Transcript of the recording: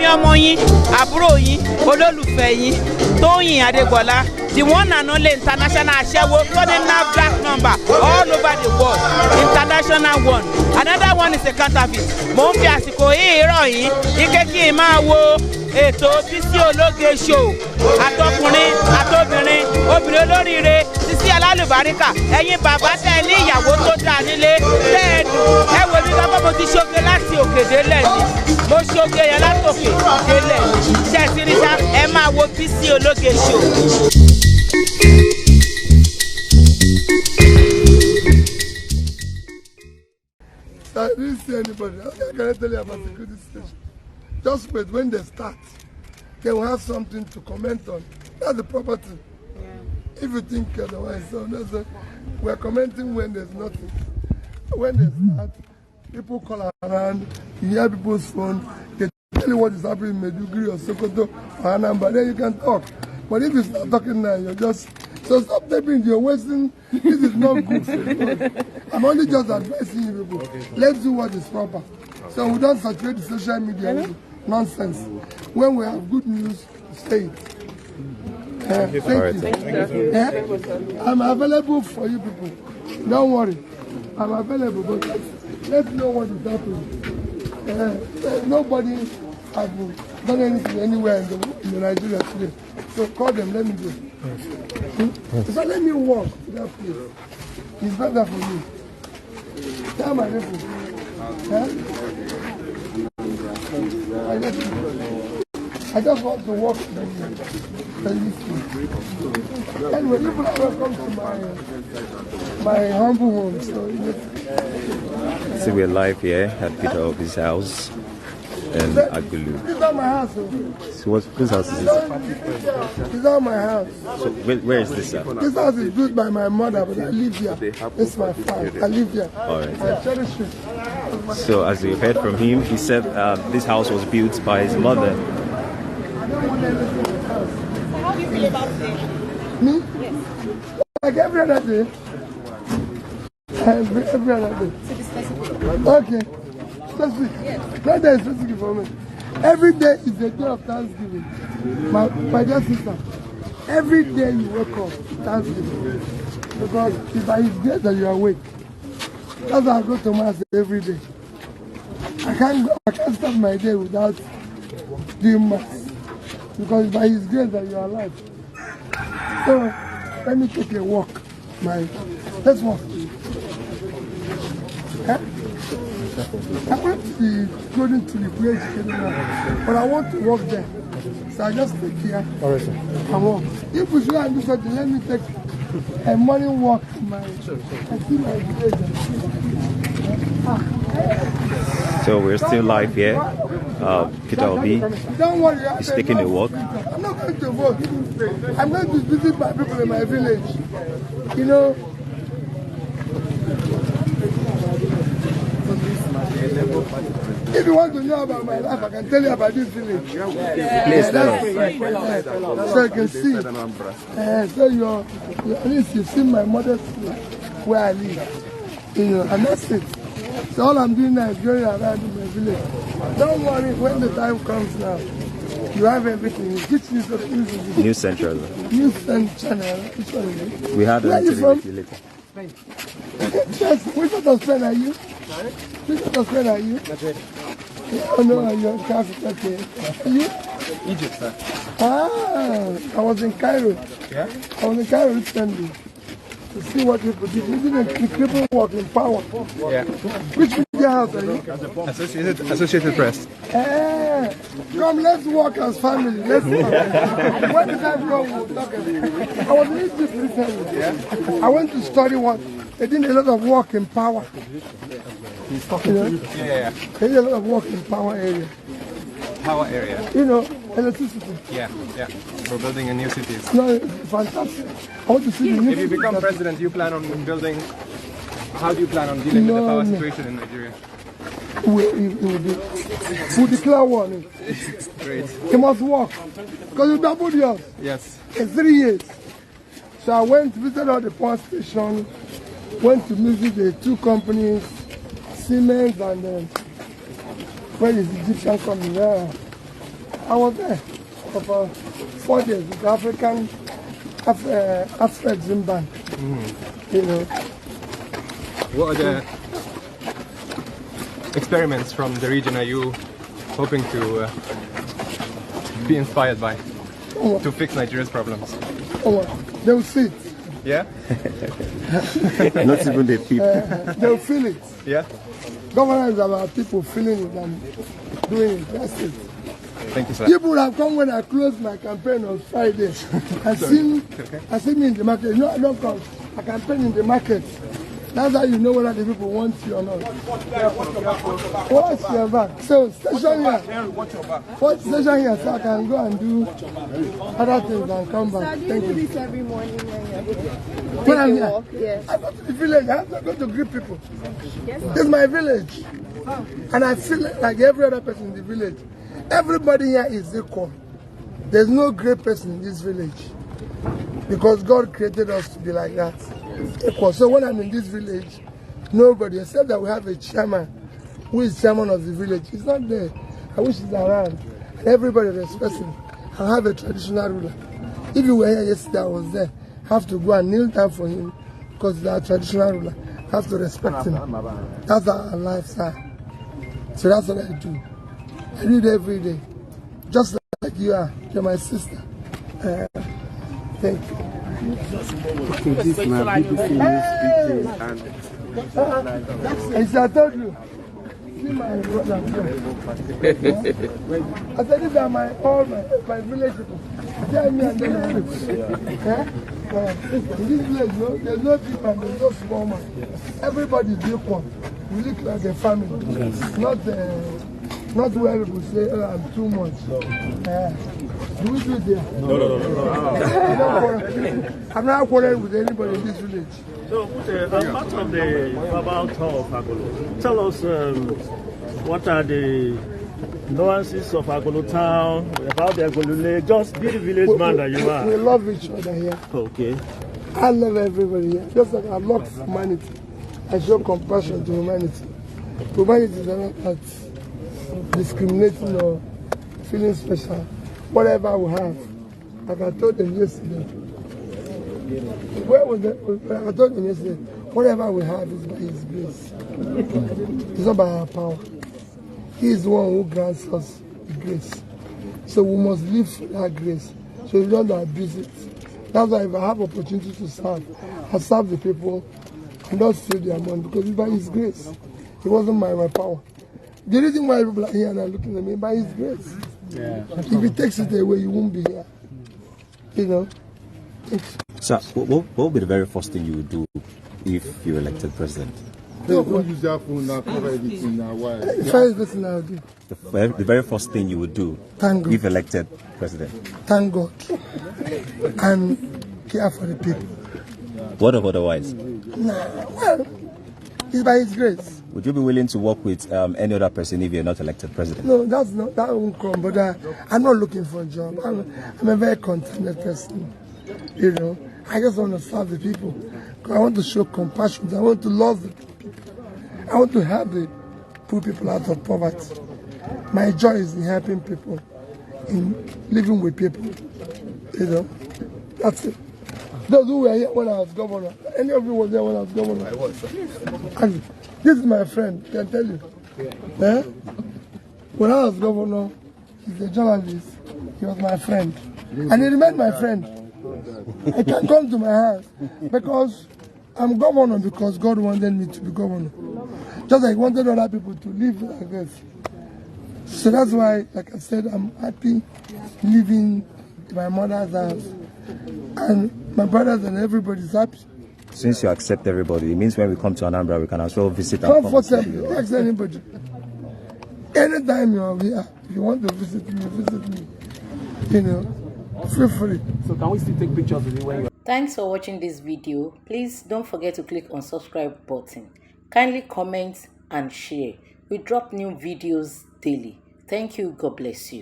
Èmi ọmọ yín, àbúrò yín, olólùfẹ́ yín, Tóyìn Adégbọlá, the one and only international aṣẹ́wó, running black number all over the world, international one. Another one is a counterfeit. Mo ń fi àsìkò yìí rọ̀ yín, ike kí n máa wo ètò Bisi Ologe Show. Àtọkùnrin, àtobìnrin, obìnrin olóríire, Bisi alálùbáríkà, ẹ̀yin bàbá tẹ́ ní ìyàwó tó dáa nílé, tẹ́ ẹ wò mí lọ́pọ̀ mo ti ṣoge láti òkè délẹ̀ ni. Mo ṣoge yẹn láti òkè délẹ̀. Ṣé ẹ ti rí sá? Ẹ máa wo Bisi Ologe Show. I didn't see anybody. I can't tell you about security station. Just wait, when they start, they will have something to comment on. That's the property. Yeah. If you think otherwise, so we're commenting when there's nothing. When they start, people call around, you hear people's phone, they tell you what is happening in Meduguri or Sokoto or Anambra, then you can talk. But if you start talking now, you're just... So stop taping, you're wasting. This is not good for you. I'm only just advising you people. Okay. Let's do what is proper. So we don't saturate the social media with nonsense. When we have good news, say it. Thank you. Yeah? I'm available for you people. Don't worry. I'm available, but let's know what is happening. Nobody has done anything anywhere in Nigeria today. So call them, let me go. So let me walk to that place. It's better for me. Tell my people. I just want to walk to the list. Anyway, people are welcome to my humble home. So we're live here at Peter Obi's house in Agulu. It's not my house. So whose house is this? It's not my house. So where is this at? This house is built by my mother, but I live here. It's my farm. I live here. All right. I cherish it. So as you heard from him, he said this house was built by his mother. I don't want anything in the house. So how do you feel about it? Me? Yes. Like every other day. Every other day. To be specific. Okay. Specific. Yes. Not that specific for me. Every day is the day of Thanksgiving. My dear sister, every day you wake up, Thanksgiving. Because it's by His grace that you are awake. That's why I go to Mass every day. I can't start my day without doing Mass. Because it's by His grace that you are alive. So, let me take a walk. Let's walk. Huh? I went to the Golden to the Bridge, but I want to walk there. So I just take here and walk. If we should do something, let me take a morning walk. I see my village. So we're still live here. Peter Obi Don't worry, is taking a walk. I'm not going to vote. I'm going to visit my people in my village. You know. If you want to know about my life, I can tell you about this village. Please tell us. So you can see. So at least you've seen my mother's place where I live. You know, and that's it. So all I'm doing now is going around in my village. Don't worry, when the time comes now, you have everything. Which news of News Central. News Channel. Which one is it? We had an interview with you later. Yes, which sort of friend are you? Which sort of friend are you? Oh no, you're Catholic, okay. Are you? Egypt, sir. Ah, I was in Cairo. Yeah? I was in Cairo recently to see what people did. We did a incredible work in power. Yeah. Which media house are you? Associated Press. Come, let's work as family. Let's work. When the time comes, we'll talk about it. I was in Egypt recently. Yeah? I went to study what they did a lot of work in power. He's talking to you. Yeah. They did a lot of work in power area. Power area. You know, electricity. Yeah. We're building a new city. No, it's fantastic. I want to see the new If you become president, you plan on building. How do you plan on dealing with the power situation in Nigeria? We'll declare war. Great. It must work. Because you doubled yours. Yes. In 3 years. So I went to visit all the power stations, went to visit the two companies, Siemens and where is the Egyptian company? I was there for 4 days with the African Afro band. You know. What other experiments from the region are you hoping to be inspired by to fix Nigeria's problems? Oh, they will see it. Yeah? Not even the people. They will feel it. Yeah? Governance is about people feeling it and doing it. That's it. Thank you, sir. People have come when I closed my campaign on Friday. I see me in the market. No, I don't come. I campaign in the market. That's how you know whether the people want you or not. Watch your back. So station here. Watch station here so I can go and do other things and come back. So Thank do you. this every morning When I'm here, Yes. I go to the village. I have to go to greet people. Yes. This is my village. And I feel like every other person in the village. Everybody here is equal. There's no great person in this village. Because God created us to be like that. Equal. So when I'm in this village, nobody, except that we have a chairman who is chairman of the village. He's not there. I wish he's around. And everybody respects him. I have a traditional ruler. If you were here yesterday, I was there. I have to go and kneel down for him because he's our traditional ruler. I have to respect him. That's our lifestyle. So that's what I do. I do it every day. Just like you are. You're my sister. Thank you. Okay, this is my BBC News and I told you. See my brother. I said these are all my village people. Tell me and then in this village, no, there's no big man, there's no small man. Everybody is equal. We look like a family. Not where people say, oh, I'm too much. Do we do it there? No. I'm not quarreling with anybody in this village. So, as part of the global tour of Agolo, tell us what are the nuances of Agolo town, about the Agolo Lake, just be the village man that you are. We love each other here. Okay. I love everybody here. Just like I love humanity. I show compassion to humanity. Humanity is not about discriminating or feeling special. Whatever we have, like I told them yesterday. Where was that? I told them yesterday, whatever we have is by His grace. It's not by our power. He is the one who grants us the grace. So we must live for that grace. So we don't abuse it. That's why if I have opportunity to serve, I serve the people and not steal their money because it's by His grace. It wasn't by my power. The reason why people are here and are looking at me by His grace. Yeah. If He takes it away, you won't be here. You know. So, what would be the very first thing you would do if you're elected president? don't use that phone now, cover everything now. Why? First person I'll do. The very first thing you would do if elected president? Thank God. And care for the people. What of otherwise? Well, it's by His grace. Would you be willing to work with any other person if you're not elected president? No, that won't come. But I'm not looking for a job. I'm a very contented person. You know, I just want to serve the people. I want to show compassion. I want to love the people. I want to help the poor people out of poverty. My joy is in helping people, in living with people. You know, that's it. Those who were here when I was governor, any of you was there when I was governor? I was. And this is my friend, I can tell you. Yeah. When I was governor, he's a journalist. He was my friend. And he remained my friend. I can come to my house because I'm governor because God wanted me to be governor. Just like He wanted other people to live like this. So that's why, like I said, I'm happy living in my mother's house. And my brothers and everybody's happy. Since you accept everybody, it means when we come to Anambra, we can as well visit. Comfortably, ask anybody. Anytime you're here, if you want to visit me, visit me. You know, feel free. So can we still take pictures with you when you're... Thanks for watching this video. Please don't forget to click on subscribe button. Kindly comment and share. We drop new videos daily. Thank you. God bless you.